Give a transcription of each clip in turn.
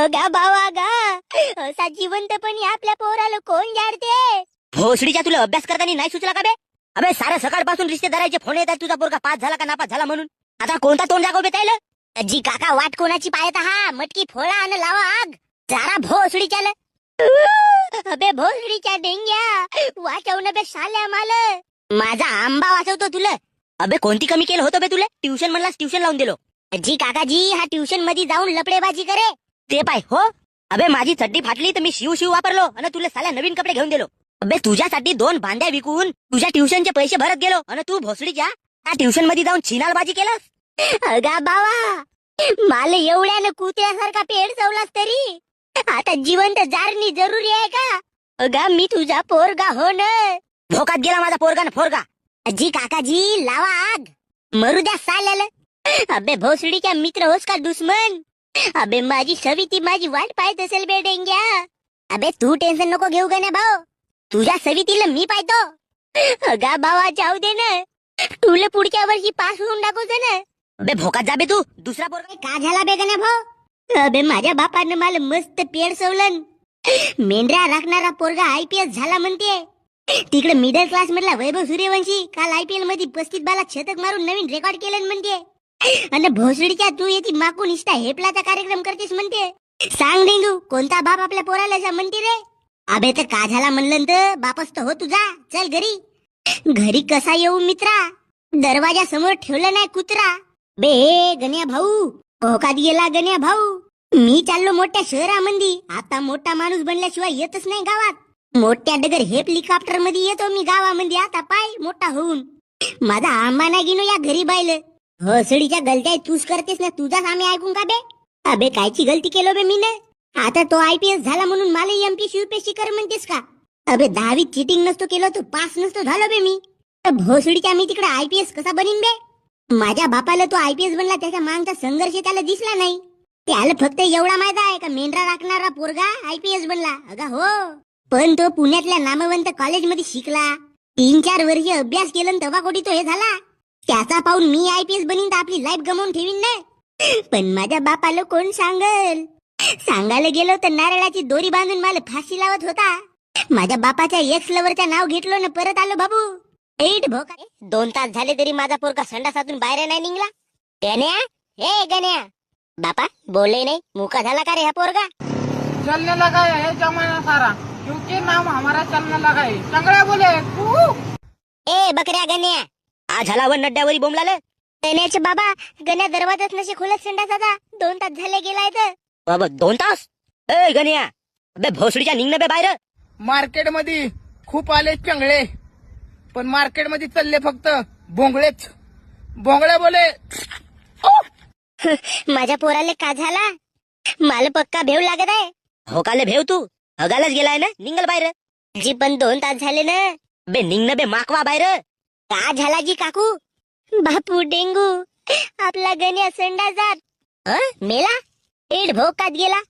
गा बावा गा, असा जिवंतपणी आपल्या पोराला कोण जाडते? भोसडीच्या तुला अभ्यास करताना नाही सुचला का बे? अबे साऱ्या सकाळपासून रिश्तेदाराचे फोन येतात तुझा पोरगा पास झाला का नापास झाला म्हणून. आता कोणता तोंड दाखव बे त्याला? जी काका वाट कोणाची पाहत हा, मटकी फोडा आणि लावा आग. जरा भोसडीच्या अबे भोसडीच्या डेंग्या वाचवणं बे साल्या माल. माझा आंबा वाचवतो तुला. अबे कोणती कमी केलं होतं बे तुला? ट्युशन म्हणलास ट्युशन लावून दिलो. जी काकाजी हा ट्युशन मध्ये जाऊन लपडेबाजी करे ते पाय हो. अबे माझी चड्डी फाटली तर मी शिव वापरलो आणि तुला साल्या नवीन कपडे घेऊन दिलो. अबे तुझ्यासाठी 2 भांड्या विकून तुझ्या ट्युशनचे पैसे भरत गेलो आणि तू भोसडीच्या त्या ट्युशन मध्ये जाऊन छिनालबाजी केलास. अगा बावा, मला एवढ्यानं कुत्र्यासारखा पेड चवलास तरी आता जिवंत जारणी जरुरी आहे का? अगा मी तुझा पोरगा हो न. भोकात गेला माझा पोरगा ना फोरगा. जी काकाजी लावा आग, मरू द्या साल्याला. अबे भोसडीच्या मित्र होस का दुश्मन? अबे माझी सविती माझी वाट पाहत असेल बे डेंग्या. अबे तू टेन्शन नको घेऊ गण्या भाऊ, तुझ्या सवितीला मी पाहतो. अगा बावा जाऊ दे ना, तुला पुढच्या वर्षी पास होऊन दाखवतो ना. अबे भोकात जा बे तू. दुसरा पोरगा का झाला बे गण्या भाऊ? अबे माझ्या बापानं मला मस्त पेड सवलन. मेंढ्या राखणारा पोरगा IPS झाला म्हणते. तिकडे मिडल क्लास मधला वैभव सूर्यवंशी काल IPL मध्ये 35 बालात शतक मारून नवीन रेकॉर्ड केलं म्हणते. आणि भोसडीच्या तू येती माकून इष्टा हेपलाचा कार्यक्रम करतेस म्हणते. सांग डेंगू कोणता बाप आपल्या पोराला असं म्हणते रे? अबे तर का झाला म्हणलं तर बापच तर हो तुझा. चल घरी. घरी कसा येऊ मित्रा? दरवाजा समोर ठेवलं नाही कुत्रा. बे गण्या भाऊ, भोकात गेला गण्या भाऊ. मी चाललो मोठ्या शहरामध्ये. आता मोठा माणूस बनल्याशिवाय येतच नाही गावात. मोठ्या डगर हेलिकॉप्टर मध्ये येतो मी गावामध्ये. आता पाय मोठा होऊन माझा आंबा नाही गिनो या घरी बायलं. हसडीच्या गलत्या तूच करतेस ना, तुझाच आम्ही ऐकून का बे? अबे कायची गलती केलो बे मी ना? आता तो IPS झाला म्हणून मला MPSC UPSC कर म्हणतेस का? अबे 10वीत चिटिंग नसतो केलं तर पास नसतो झालो बे मी. भोसडीच्या मी तिकडे IPS कसा बनीन बे? माझ्या बापाला तो IPS बनला, त्याच्या मागचा संघर्ष त्याला दिसला नाही. त्याला फक्त एवढा माहित आहे का मेंढरा राखणारा पोरगा IPS बनला. अगा हो, पण तो पुण्यातल्या नामवंत कॉलेजमध्ये शिकला. 3-4 वर्ष अभ्यास केलं तेव्हा कोटी तो हे झाला. त्याचा पाहून मी IPS बनीन तर आपली लाईफ गमावून ठेवीन ना. पण माझ्या बापाला कोण सांगल? सांगायला गेलो तर नारळाची दोरी बांधून मला फाशी लावत होता. माझ्या बापाच्या एक्स लवरच्या नाव घेतलो ना परत आलो बाबू. 2 तास झाले तरी माझा पोरगा संडासातून बाहेर नाही निघला. गण्या, हे गण्या. बापा बोले नाही, मुका झाला का रे हा पोरगा? चलने लगा है जमाना सारा, क्योंकि नाम हमारा चलने लगा है. चंगड़ा बोले ए बकऱ्या गण्या, आज झाला व नड्यावरी बोंबलाल. गण्याचे बाबा, गण्या दरवाजाच नसे खोलत संडासाचा. 2 तास झाले गेलाय तर. बाबा 2 तास? ए गण्या, अबे भोसडीच्या निघणं बे बाहेर. मार्केट मध्ये खूप आले चंगळे, पण मार्केट मध्ये चालले फक्त बोंगळेच. बोंगळे बोले माझ्या पोराले का झाला? मला पक्का भेव लागत आहे. होकाले भेव तू हगालाच गेलाय ना, निघल बाहेर. जी पण 2 तास झाले ना. बे निघणं बे माकवा बाहेर. का झाला जी काकू? बापू डेंगू, आपला गण्या संडासात मेला. एड भोकात गेला.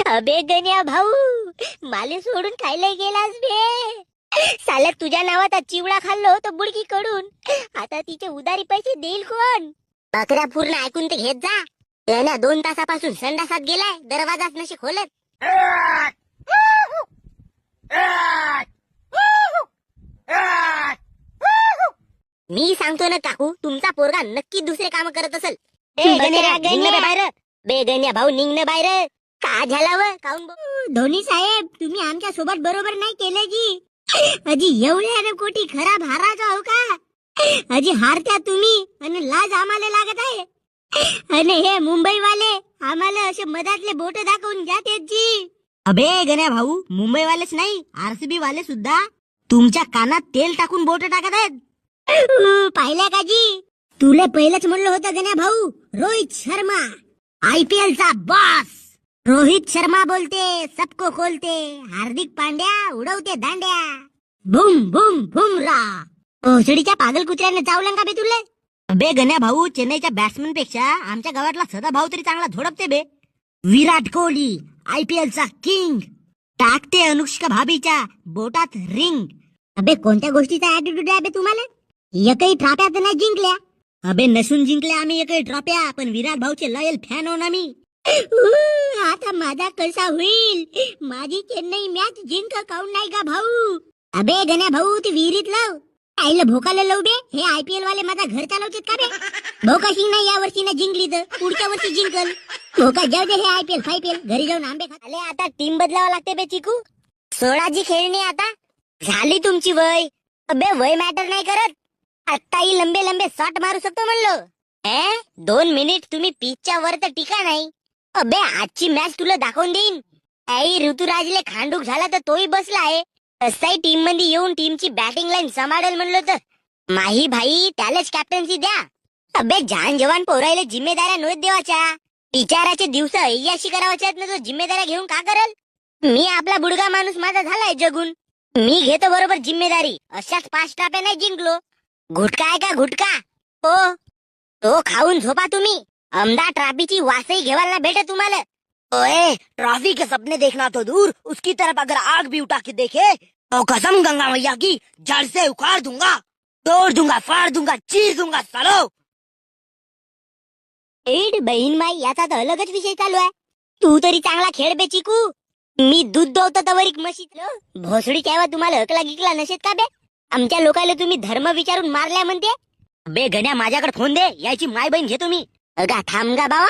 अबे गण्या भाऊ, माले सोडून खायला गेलास बे. साल्या तुझ्या नावात चिवडा खाल्लो तो बुडकी कडून. आता तिचे उधारी पैसे देईल कोण? बकऱ्या पूर्ण ऐकून ते घेत जा. गण्या 2 तासापासून संडासात गेलाय, दरवाजाच नशी खोलत. मी सांगतो ना काकू, तुमचा पोरगा नक्की दुसरे काम करत असेल. बाहेर. बे गण्या भाऊ निघणं बाहेर. का झाला व काऊन? धोनी साहेब, तुम्ही आमच्या सोबत बरोबर नाही केलं जी. अजी एवढ्या कोटी खराब हाराचा हो का? अजी हारत्या तुम्ही आणि लाज आम्हाला लागत आहे. आणि हे मुंबईवाले आम्हाला असे मधातले बोट दाखवून जाते जी. अबे गण्या भाऊ, मुंबईवालेच नाही, RCB वाले सुद्धा तुमच्या कानात तेल टाकून बोट टाकत आहेत. पाहिल्या का जी? तुला पहिलंच म्हणलं होतं गण्या भाऊ, रोहित शर्मा IPL चा बॉस. रोहित शर्मा बोलते सबको खोलते, हार्दिक पांड्या उडवते दांड्या. बुम बुम बुमरा. भोसडीच्या पागल कुत्र्याने चावलं का बे तुले? बे गण्या भाऊ, चेन्नईच्या बॅट्समन पेक्षा आमच्या गावातला सदा भाऊ तरी चांगला झोडपते बे. विराट कोहली IPL चा किंग टाकते अनुष्का भाभीच्या बोटात रिंग. अबे कोणत्या गोष्टीचा ऍटिट्यूड आहे बे तुम्हाला? एकही ट्रॉफ्या तर नाही जिंकल्या. अबे नसून जिंकल्या आम्ही एकही ट्रॉफ्या, पण विराट भाऊचे लॉयल फॅन हो ना मी. आता माझा कसा होईल? माझी चेन्नई मॅच जिंक काऊन नाही का भाऊ? अबे गण्या भाऊ ती विहिरीत लाव. आईला भोकाला लावू बे. हे IPL वाले माझा घर चालवतात का बे? भोकाशी नाही या वर्षी ना जिंकली तर पुढच्या वर्षी जिंकल. भोका जाऊ दे. हे IPL घरी जाऊन आंबे खा. अरे आता टीम बदलावं लागते बे चिकू. सोळाची खेळणी आता झाली तुमची वय. अबे वय मॅटर नाही करत. आत्ताही लंबे लंबे शॉट मारू शकतो म्हणलो. 2 मिनिट तुम्ही पिचच्या वर तर टिका नाही. अबे आजची मॅच तुला दाखवून देईन. आई ऋतुराजले खांडूक झाला तर तोही बसला आहे. तसाही टीम मध्ये येऊन टीमची बॅटिंग लाईन सांभाळेल म्हणलो तर माही भाई त्यालाच कॅप्टन्सी द्या. अबे जान जवान पोरायला जिम्मेदाऱ्या नव्हत देवाच्या. विचाराचे दिवस अय्याशी करावाच्या ना तो जिम्मेदाऱ्या घेऊन का करल? मी आपला बुडगा माणूस माझा झालाय जगून. मी घेतो बरोबर जिम्मेदारी. अशाच 5 टाप्या नाही जिंकलो. घुटका आहे का घुटका? हो तो खाऊन झोपा तुम्ही. अमदा ट्रॉफीची वासही घेवायला भेटे तुम्हाला. ओए ट्रॉफी के सपने देखना तो दूर, उसकी तरफ अगर आग भी उठा के देखे तो कसम गंगा मैया की जड़ से उखाड़ दूंगा, तोड़ दूंगा, फाड़ दूंगा, चीर दूंगा सालो. एड बहीण माई याचा तर अलगच विषय चालू आहे. तू तरी चांगला खेळ बे चिकू. मी दूध दवतो तवरिक म्हशीत. भोसडी केव्हा तुम्हाला अकला गिकला नसेत का बे? आमच्या लोकांना तुम्ही धर्म विचारून मारल्या म्हणते. बे गण्या माझ्याकडे फोन दे. याची माय बहीण घेतो मी. अगा थांब गा बावा.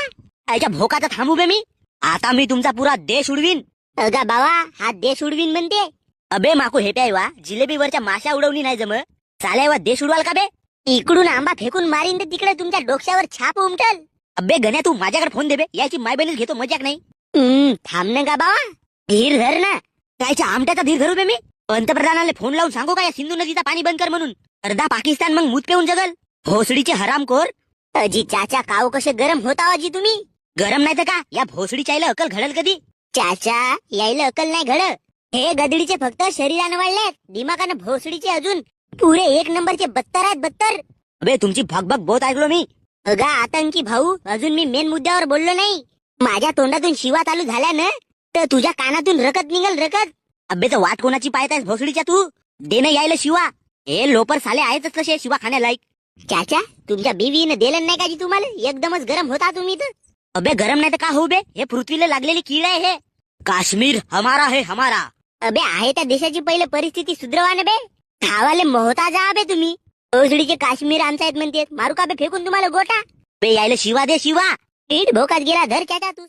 याच्या भोकाचा थांबू बे मी. आता मी तुमचा पुरा देश उडवीन. अगा बावा हा देश उडवीन म्हणते. अबे माकू हे प्यायवा जिलेबीवरच्या माशा उडवणी नाही जम. चालायवा देश उडवाल का बे? इकडून आंबा फेकून मारीन तर तिकडे तुमच्या डोक्यावर छाप उमटल. अबे गण्या तू माझ्याकडे फोन दे बे. याची माय बहीण घेतो मजाक नाही. थांब ना गा बावा. धीर धर ना. त्याच्या आमट्याचा धीर धरू बे मी. पंतप्रधानाला फोन लावून सांगू का या सिंधू नदीचा पाणी बंद कर म्हणून? अर्धा पाकिस्तान मग मूत पेऊन जगल. भोसडीचे हरामखोर. अजी चाचा काव कसे गरम होता अजी तुम्ही. गरम नाही तर का या भोसडीच्या आईला अकल घडल कधी? चाचा यायला अकल नाही घड. हे गदडीचे फक्त शरीरानं वाढलेत. दिमागानं भोसडीचे अजून पुरे 1 नंबरचे 72 आहेत 72. अबे तुमची भगभग बहुत ऐकलो मी. अगा आतंकी भाऊ अजून मी मेन मुद्द्यावर बोललो नाही. माझ्या तोंडातून शिवा चालू झाल्या ना तर तुझ्या कानातून रकत निघल रकत. अबे तर वाट कोणाची पाहतायस भोसडीच्या तू? देणं यायला शिवा. हे लोपर साले आहेतच तसे शिवा खाण्यालायक. चाचा तुमच्या बीवीनं दिलं नाही का जी तुम्हाला? एकदमच गरम होता तुम्ही तर. अबे गरम नाही तर का हो बे? हे पृथ्वीला लागलेली कीड आहे हे. काश्मीर हमारा है हमारा. अबे आहे त्या देशाची पहिले परिस्थिती सुधरवा ना बे. खावाले मोहता जा बे तुम्ही. भोसडीचे काश्मीर आमचा आहेत म्हणते. मारू का बे फेकून तुम्हाला गोटा? बे यायला शिवा दे शिवा. पीठ भोकात गेला धर चाचा तू.